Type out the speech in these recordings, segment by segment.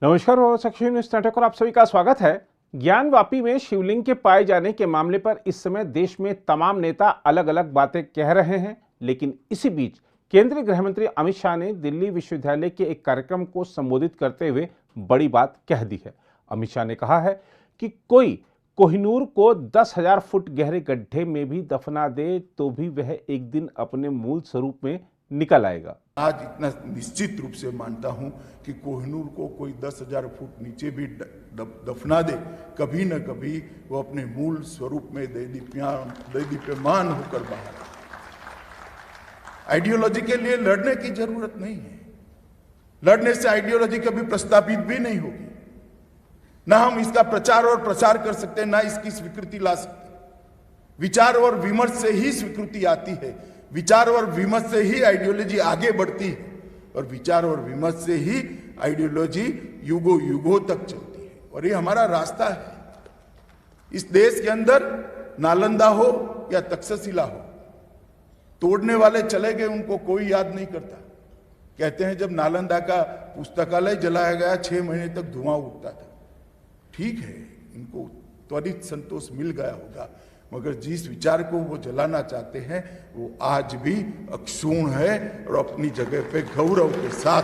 नमस्कार साक्षी news network और आप सभी का स्वागत है। ज्ञानवापी में शिवलिंग के पाए जाने के मामले पर इस समय देश में तमाम नेता अलग अलग बातें कह रहे हैं, लेकिन इसी बीच केंद्रीय गृह मंत्री अमित शाह ने दिल्ली विश्वविद्यालय के एक कार्यक्रम को संबोधित करते हुए बड़ी बात कह दी है। अमित शाह ने कहा है कि कोई कोहिनूर को 10,000 फुट गहरे गड्ढे में भी दफना दे तो भी वह एक दिन अपने मूल स्वरूप में निकल आएगा। आज इतना निश्चित रूप से मानता हूं कि कोहिनूर को कोई 10,000 फुट नीचे भी दफना दे, कभी न कभी वो अपने मूल स्वरूप में दैदीप्यमान होकर बाहर आए। आइडियोलॉजी के लिए लड़ने की जरूरत नहीं है। लड़ने से आइडियोलॉजी कभी प्रस्तावित भी नहीं होगी। ना हम इसका प्रचार और प्रसार कर सकते, ना इसकी स्वीकृति ला सकते। विचार और विमर्श से ही स्वीकृति आती है, विचार और विमर्श से ही आइडियोलॉजी आगे बढ़ती है, और विचार और विमर्श से ही आइडियोलॉजी युगों युगों तक चलती है। और ये हमारा रास्ता है। इस देश के अंदर नालंदा हो या तक्षशिला हो, तोड़ने वाले चले गए, उनको कोई याद नहीं करता। कहते हैं जब नालंदा का पुस्तकालय जलाया गया 6 महीने तक धुआं उठता था। ठीक है, इनको त्वरित संतोष मिल गया होगा, मगर जिस विचार को वो जलाना चाहते हैं वो आज भी अक्षुण्ण है और अपनी जगह पे गौरव के साथ।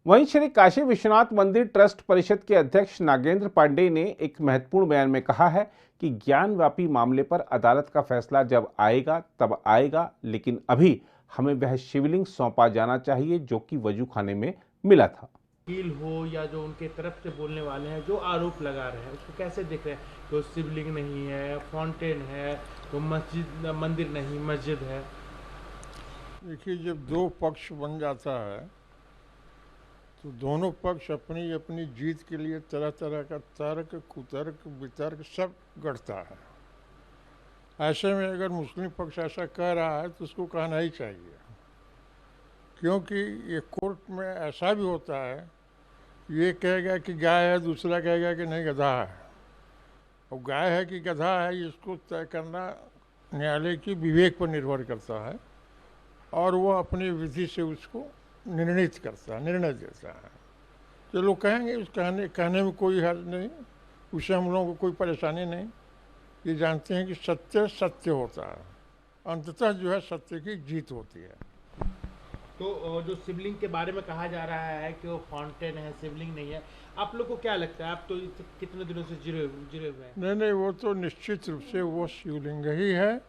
वहीं श्री काशी विश्वनाथ मंदिर ट्रस्ट परिषद के अध्यक्ष नागेंद्र पांडेय ने एक महत्वपूर्ण बयान में कहा है कि ज्ञानवापी मामले पर अदालत का फैसला जब आएगा तब आएगा, लेकिन अभी हमें वह शिवलिंग सौंपा जाना चाहिए जो कि वजू खाने में मिला था। वकील हो या जो उनके तरफ से बोलने वाले हैं, जो आरोप लगा रहे हैं, उसको कैसे देख रहे हैं? तो शिवलिंग नहीं है, फाउंटेन है, तो मस्जिद मंदिर नहीं मस्जिद है। देखिए, जब दो पक्ष बन जाता है तो दोनों पक्ष अपनी अपनी जीत के लिए तरह तरह का तर्क कुतर्क वितर्क सब गढ़ता है। ऐसे में अगर मुस्लिम पक्ष ऐसा कह रहा है तो उसको कहना ही चाहिए, क्योंकि ये कोर्ट में ऐसा भी होता है, ये कहेगा कि गाय है, दूसरा कहेगा कि नहीं गधा है। और गाय है कि गधा है, इसको तय करना न्यायालय की विवेक पर निर्भर करता है, और वो अपनी विधि से उसको निर्णित करता है, निर्णय देता है। तो लोग कहेंगे, उस कहने में कोई हर्ज नहीं, उससे हम लोगों को कोई परेशानी नहीं। ये जानते हैं कि सत्य सत्य होता है, अंततः जो है सत्य की जीत होती है। तो जो शिवलिंग के बारे में कहा जा रहा है कि वो फाउंटेन है, शिवलिंग नहीं है, आप लोग को क्या लगता है? आप तो कितने दिनों से जुड़े हुए हैं। नहीं, वो तो निश्चित रूप से वो शिवलिंग ही है।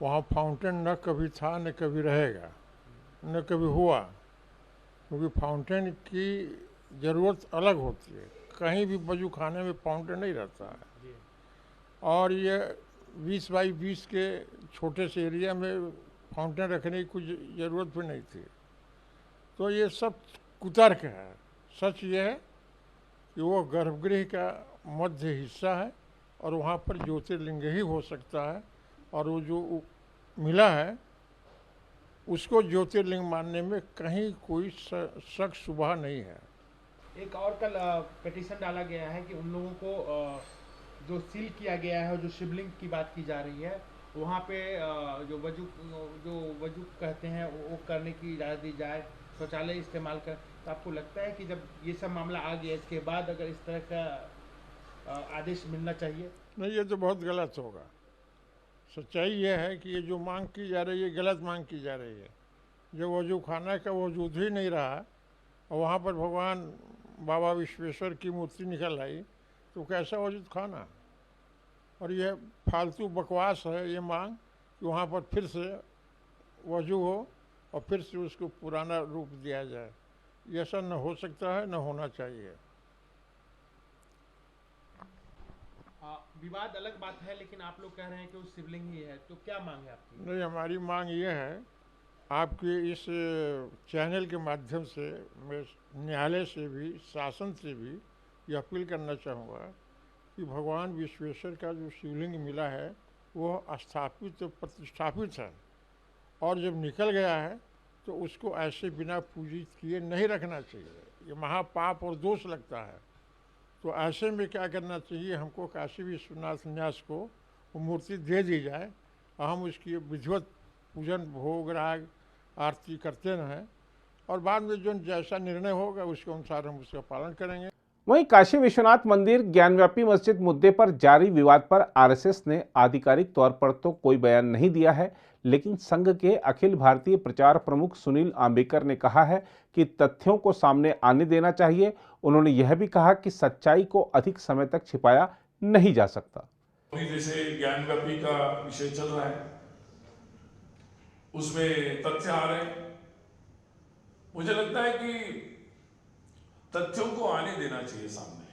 वहाँ फाउंटेन न कभी था न कभी रहेगा, न कभी हुआ, क्योंकि फाउंटेन की ज़रूरत अलग होती है। कहीं भी वजू खाने में फाउंटेन नहीं रहता है, और ये 20 बाई 20 के छोटे से एरिया में फाउंटेन रखने की कुछ ज़रूरत भी नहीं थी। तो ये सब कुतर्क है। सच ये है कि वो गर्भगृह का मध्य हिस्सा है, और वहाँ पर ज्योतिर्लिंग ही हो सकता है, और वो जो मिला है उसको ज्योतिर्लिंग मानने में कहीं कोई शक शुबह नहीं है। एक और कल पिटीशन डाला गया है कि उन लोगों को जो सील किया गया है, जो शिवलिंग की बात की जा रही है, वहाँ पे जो वजू कहते हैं वो करने की इजाज़त दी जाए, शौचालय इस्तेमाल कर। तो आपको लगता है कि जब ये सब मामला आ गया, इसके बाद अगर इस तरह का आदेश मिलना चाहिए? नहीं, ये तो बहुत गलत होगा। सच्चाई ये है कि ये जो मांग की जा रही है, गलत मांग की जा रही है। जो वजू खाना का वजूद ही नहीं रहा, और वहाँ पर भगवान बाबा विश्वेश्वर की मूर्ति निकल आई, तो कैसा वजूद खाना? और ये फालतू बकवास है ये मांग कि वहाँ पर फिर से वजू हो और फिर से उसको पुराना रूप दिया जाए। ये ऐसा न हो सकता है, न होना चाहिए। विवाद अलग बात है, लेकिन आप लोग कह रहे हैं कि वो शिवलिंग ही है, तो क्या मांग है आपकी? नहीं, हमारी मांग ये है, आपके इस चैनल के माध्यम से मैं न्यायालय से भी, शासन से भी ये अपील करना चाहूँगा कि भगवान विश्वेश्वर का जो शिवलिंग मिला है वो स्थापित प्रतिष्ठापित है, और जब निकल गया है तो उसको ऐसे बिना पूजित किए नहीं रखना चाहिए। ये महापाप और दोष लगता है। तो ऐसे में क्या करना चाहिए, हमको काशी विश्वनाथ न्यास को वो मूर्ति दे दी जाए, और हम उसकी विधिवत पूजन भोग राग आरती करते रहें, और बाद में जो जैसा निर्णय होगा उसके अनुसार हम उसका पालन करेंगे। वहीं काशी विश्वनाथ मंदिर ज्ञानव्यापी मस्जिद मुद्दे पर जारी विवाद पर आरएसएस ने आधिकारिक तौर पर तो कोई बयान नहीं दिया है, लेकिन संघ के अखिल भारतीय प्रचार प्रमुख सुनील आंबेकर ने कहा है कि तथ्यों को सामने आने देना चाहिए। उन्होंने यह भी कहा कि सच्चाई को अधिक समय तक छिपाया नहीं जा सकता। जैसे ज्ञानव्यापी का विषय चल रहा है, उसमें तथ्य आ रहे हैं। मुझे लगता है कि तथ्यों को आने देना चाहिए सामने,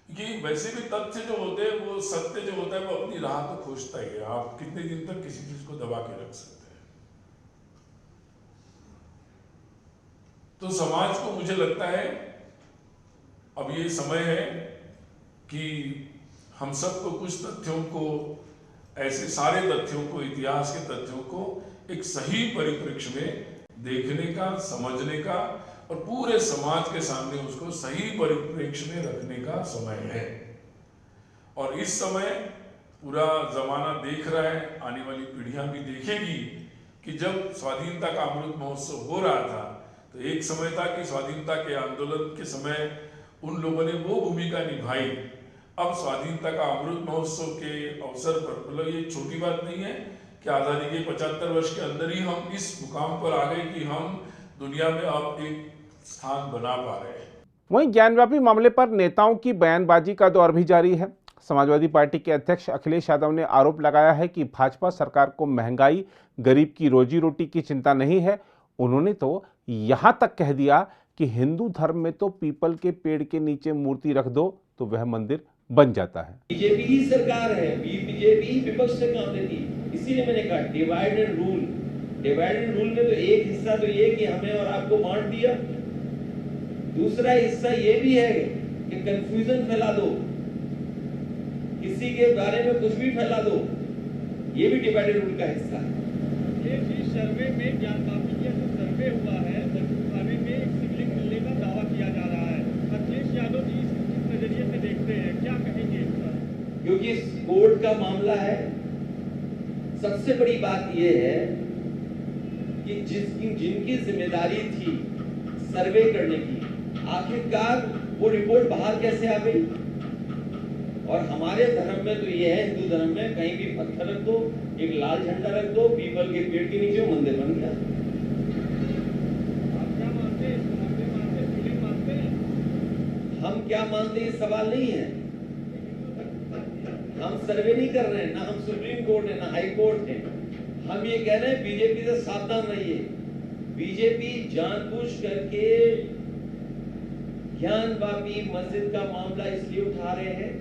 कि वैसे भी तथ्य जो होते हैं, वो सत्य जो होता है वो अपनी राह तो खोजता ही है। आप कितने दिन तक किसी चीज को दबा के रख सकते हैं? तो समाज को मुझे लगता है अब ये समय है कि हम सबको कुछ तथ्यों को, ऐसे सारे तथ्यों को, इतिहास के तथ्यों को एक सही परिप्रेक्ष्य में देखने का, समझने का और पूरे समाज के सामने उसको सही परिप्रेक्ष्य में रखने का समय है। और इस समय पूरा जमाना देख रहा है, आने वाली पीढ़ियां भी देखेगी कि जब स्वाधीनता का अमृत महोत्सव हो रहा था तो एक समय था कि स्वाधीनता के आंदोलन के समय उन लोगों ने वो भूमिका निभाई। अब स्वाधीनता का अमृत महोत्सव के अवसर पर, मतलब ये छोटी बात नहीं है कि आज़ादी के 75 वर्ष के अंदर ही हम इस मुकाम पर आ गए कि हम दुनिया में अब एक स्थान बना पा रहे हैं। वहीं ज्ञानव्यापी मामले पर नेताओं की बयानबाजी का दौर भी जारी है। समाजवादी पार्टी के अध्यक्ष अखिलेश यादव ने आरोप लगाया है कि भाजपा सरकार को महंगाई, गरीब की रोजी रोटी की चिंता नहीं है। उन्होंने तो यहां तक कह दिया कि हिंदू धर्म में तो पीपल के पेड़ के नीचे मूर्ति रख दो तो वह मंदिर बन जाता है। बीजेपी ही सरकार है, बीजेपी ही विपक्ष से काम लेती, इसीलिए मैंने कहा divide and rule. Divide and rule में तो एक हिस्सा तो ये कि हमें और आपको बांट दिया, दूसरा हिस्सा ये भी है कि कंफ्यूजन फैला दो, किसी के बारे में कुछ भी फैला दो, ये भी डिवाइड एंड रूल का हिस्सा है। सर्वे में ज्ञानवापी का जो सर्वे हुआ है, बचकाने में एक शिवलिंग मिलने का दावा किया जा रहा है। अखिलेश यादव जी इस नजरिए से देखते हैं, क्या कहेंगे इस पर? क्योंकि इस कोर्ट का मामला है, सबसे बड़ी बात यह है कि जिनकी जिम्मेदारी थी सर्वे करने की, आखिरकार वो रिपोर्ट बाहर कैसे आ गई? और हमारे धर्म में तो ये है, हिंदू धर्म में कहीं भी पत्थर रख दो, एक लाल झंडा रख दो, पीपल के पेड़ के नीचे मंदिर बन गया। आप क्या मानते हैं? शिवलिंग मानते हैं? हम क्या मानते हैं सवाल नहीं है। हम सर्वे नहीं कर रहे हैं, ना हम सुप्रीम कोर्ट है, ना हाई कोर्ट है। हम ये कह रहे हैं बीजेपी से सावधान रहिए। बीजेपी जानबूझ करके ज्ञानवापी मस्जिद का मामला इसलिए उठा रहे हैं,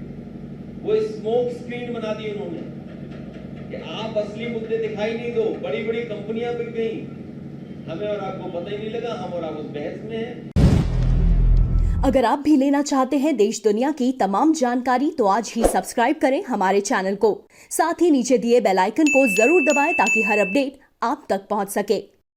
वो स्मोक स्क्रीन बना दी उन्होंने कि आप असली मुद्दे दिखाई नहीं दो। बड़ी बड़ी कंपनियां बिक गई, हमें और आपको पता ही नहीं लगा, हम और आप उस बहस में हैं। अगर आप भी लेना चाहते हैं देश दुनिया की तमाम जानकारी तो आज ही सब्सक्राइब करें हमारे चैनल को। साथ ही नीचे दिए बेल आइकन को जरूर दबाएं ताकि हर अपडेट आप तक पहुंच सके।